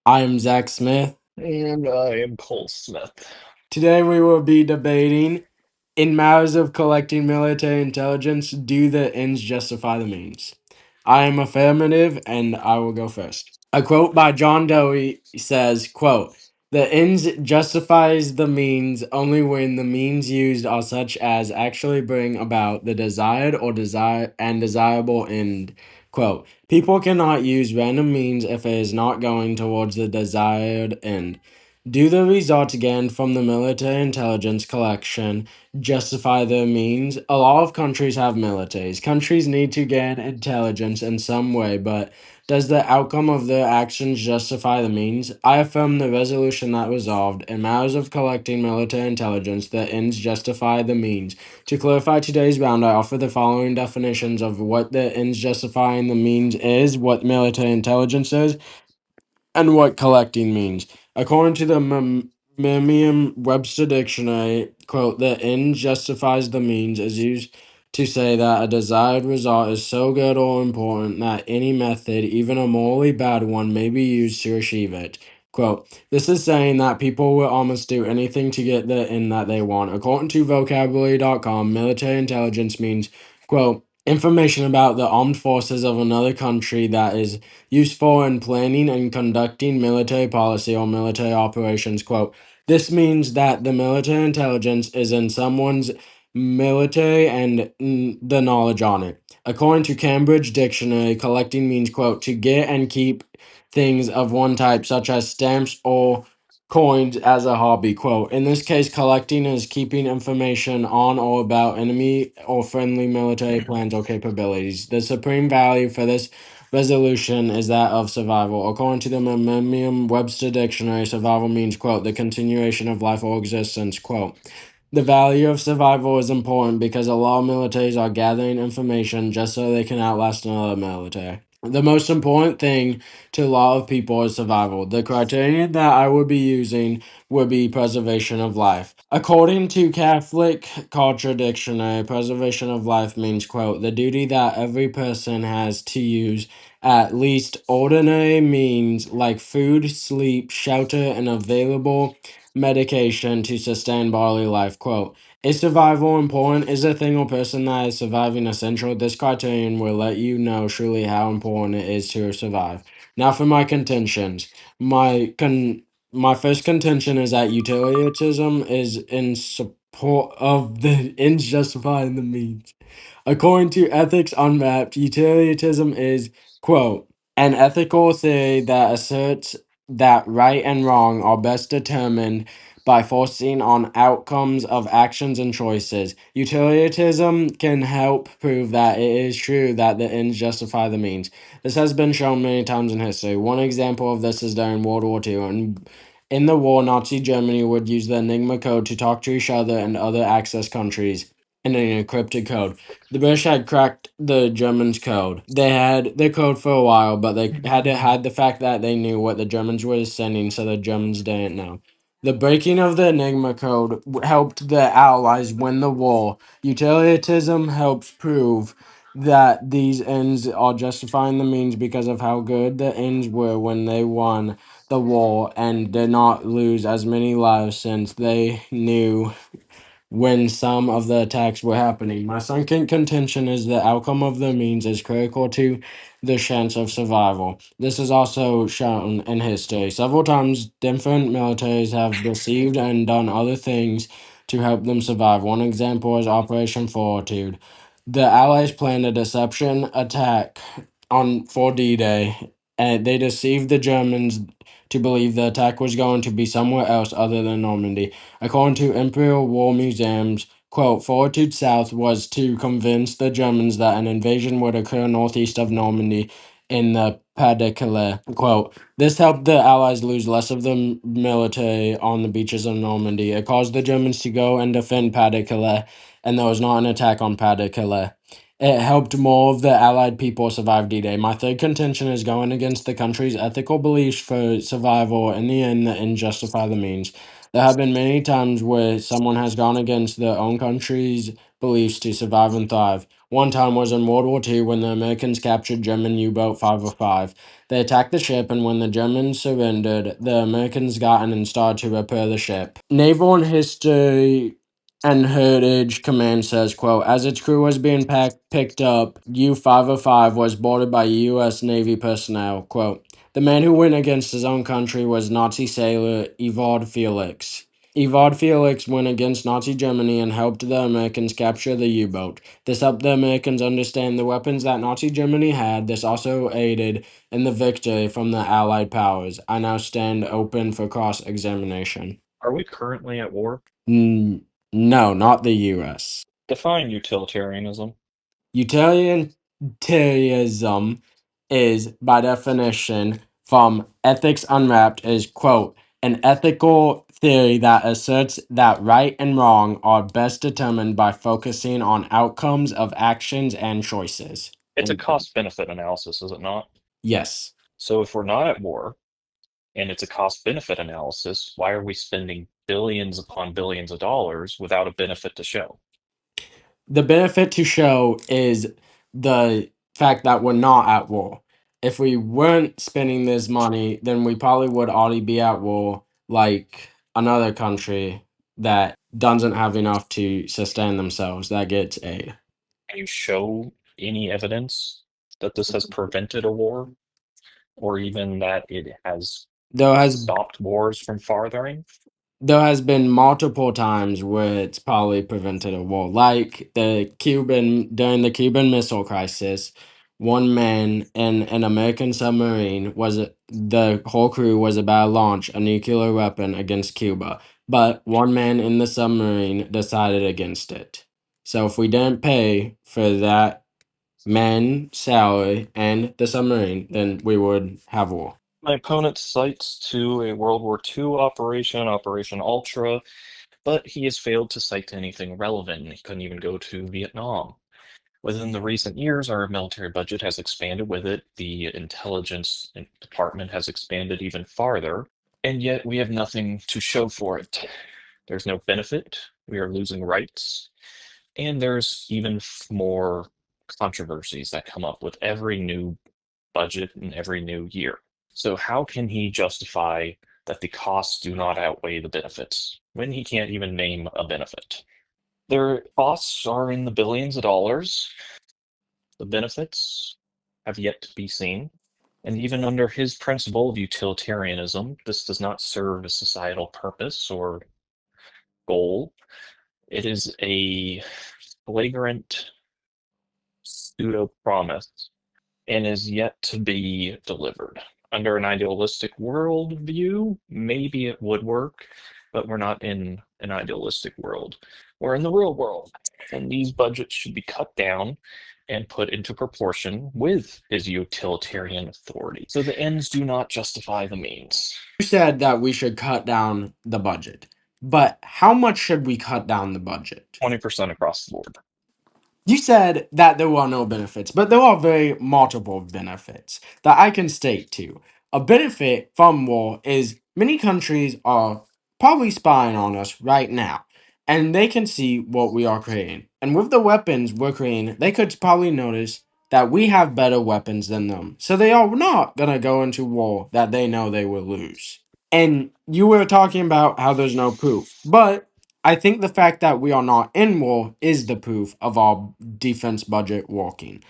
I am Zach Smith. And I am Cole Smith. Today we will be debating in matters of collecting military intelligence, do the ends justify the means? I am affirmative and I will go first. A quote by John Dewey says, quote, "The ends justifies the means only when the means used are such as actually bring about the desired or desirable end." Quote, "People cannot use random means if it is not going towards the desired end. Do the results gained from the military intelligence collection justify their means? A lot of countries have militaries. Countries need to gain intelligence in some way, but does the outcome of their actions justify the means? I affirm the resolution that resolved, in matters of collecting military intelligence, the ends justify the means. To clarify today's round, I offer the following definitions of what the ends justifying the means is, what military intelligence is, and what collecting means. According to the Merriam-Webster Dictionary, quote, "The end justifies the means" is used to say that a desired result is so good or important that any method, even a morally bad one, may be used to achieve it. Quote, "This is saying that people will almost do anything to get the end that they want." According to vocabulary.com, military intelligence means, quote, "information about the armed forces of another country that is useful in planning and conducting military policy or military operations." Quote, "This means that the military intelligence is in someone's military and the knowledge on it." According to Cambridge Dictionary, collecting means, quote, "to get and keep things of one type, such as stamps or coins, as a hobby." Quote, "In this case, collecting is keeping information on or about enemy or friendly military plans or capabilities. The supreme value for this resolution is that of survival." According to the Merriam-Webster Dictionary, survival means, quote, "the continuation of life or existence." Quote, "The value of survival is important because a lot of militaries are gathering information just so they can outlast another military. The most important thing to a lot of people is survival. The criterion that I would be using would be preservation of life. According to Catholic Culture Dictionary, preservation of life means, quote, "the duty that every person has to use at least ordinary means like food, sleep, shelter, and available medication to sustain bodily life." Quote, "Is survival important? Is a thing or person that is surviving essential? This criterion will let you know truly how important it is to survive." Now for my contentions. My first contention is that utilitarianism is in support of the ends justifying the means. According to Ethics Unwrapped, utilitarianism is, quote, "an ethical theory that asserts that right and wrong are best determined by focusing on outcomes of actions and choices. Utilitarianism can help prove that it is true that the ends justify the means. This has been shown many times in history. One example of this is during World War II. And in the war, Nazi Germany would use the Enigma code to talk to each other and other Axis countries in an encrypted code. The British had cracked the Germans' code. They had the code for a while, but they had to hide the fact that they knew what the Germans were sending, so the Germans didn't know. The breaking of the Enigma code helped the Allies win the war. Utilitarianism helps prove that these ends are justifying the means because of how good the ends were when they won the war and did not lose as many lives since they knew when some of the attacks were happening. My second contention is the outcome of the means is critical to the chance of survival. This is also shown in history. Several times, different militaries have deceived and done other things to help them survive. One example is Operation Fortitude. The Allies planned a deception attack on for D-Day, and they deceived the Germans to believe the attack was going to be somewhere else other than Normandy. According to Imperial War Museums, quote, "Fortitude South was to convince the Germans that an invasion would occur northeast of Normandy in the Pas-de-Calais." Quote, "This helped the Allies lose less of the military on the beaches of Normandy. It caused the Germans to go and defend Pas-de-Calais, and there was not an attack on Pas-de-Calais. It helped more of the Allied people survive D-Day." My third contention is going against the country's ethical beliefs for survival. In the end, the ends justify the means. There have been many times where someone has gone against their own country's beliefs to survive and thrive. One time was in World War II when the Americans captured German U boat 505. They attacked the ship, and when the Germans surrendered, the Americans got in and started to repair the ship. Naval and History and Heritage Command says, quote, as its crew was being picked up, U-505 was boarded by U.S. Navy personnel. Quote, the man who went against his own country was Nazi sailor Evald Felix. Evald Felix went against Nazi Germany and helped the Americans capture the U-boat. This helped the Americans understand the weapons that Nazi Germany had. This also aided in the victory from the Allied powers. I now stand open for cross-examination. Are we currently at war? No, not the US. Define utilitarianism. Utilitarianism is, by definition, from Ethics Unwrapped, is, quote, an ethical theory that asserts that right and wrong are best determined by focusing on outcomes of actions and choices. It's a End quote. cost-benefit analysis, is it not? Yes. So if we're not at war, and it's a cost-benefit analysis, why are we spending billions upon billions of dollars without a benefit to show? The benefit to show is the fact that we're not at war. If we weren't spending this money, then we probably would already be at war, like another country that doesn't have enough to sustain themselves that gets aid. Can you show any evidence that this has prevented a war, or even that it has There has stopped wars from farthering? there has been multiple times where it's probably prevented a war, like during the Cuban Missile Crisis. One man in an American submarine the whole crew was about to launch a nuclear weapon against Cuba, but one man in the submarine decided against it. So if we didn't pay for that man's salary and the submarine, then we would have war. My opponent cites to a World War II operation, Operation Ultra, but he has failed to cite anything relevant. He couldn't even go to Vietnam. Within the recent years, our military budget has expanded with it. The intelligence department has expanded even farther, and yet we have nothing to show for it. There's no benefit. We are losing rights, and there's even more controversies that come up with every new budget and every new year. So how can he justify that the costs do not outweigh the benefits when he can't even name a benefit? Their costs are in the billions of dollars. The benefits have yet to be seen. And even under his principle of utilitarianism, this does not serve a societal purpose or goal. It is a flagrant pseudo promise and is yet to be delivered. Under an idealistic worldview, maybe it would work, but we're not in an idealistic world. We're in the real world, and these budgets should be cut down and put into proportion with his utilitarian authority. So the ends do not justify the means. You said that we should cut down the budget, but how much should we cut down the budget? 20% across the board. You said that there are no benefits, but there are very multiple benefits that I can state too. A benefit from war is many countries are probably spying on us right now, and they can see what we are creating. And with the weapons we're creating, they could probably notice that we have better weapons than them. So they are not going to go into war that they know they will lose. And you were talking about how there's no proof, but I think the fact that we are not in war is the proof of our defense budget working.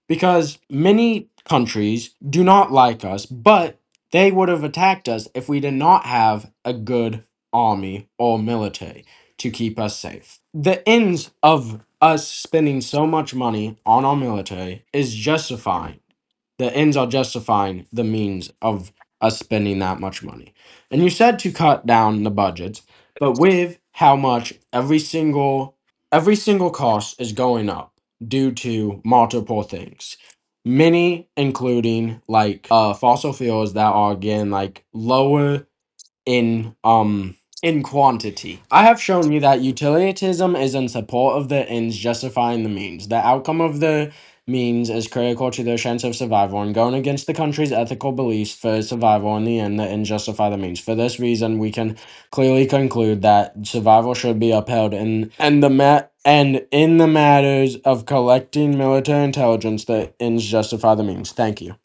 Because many countries do not like us, but they would have attacked us if we did not have a good army or military to keep us safe. The ends of us spending so much money on our military is justifying the ends are justifying the means of us spending that much money. And you said to cut down the budgets, but with how much every single cost is going up due to multiple things. Many including like fossil fuels that are again like lower in quantity. I have shown you that utilitarianism is in support of the ends justifying the means. The outcome of the means is critical to their chance of survival, and going against the country's ethical beliefs for survival in the end, the ends justify the means. For this reason, we can clearly conclude that survival should be upheld, and in the matters of collecting military intelligence, the ends justify the means. Thank you.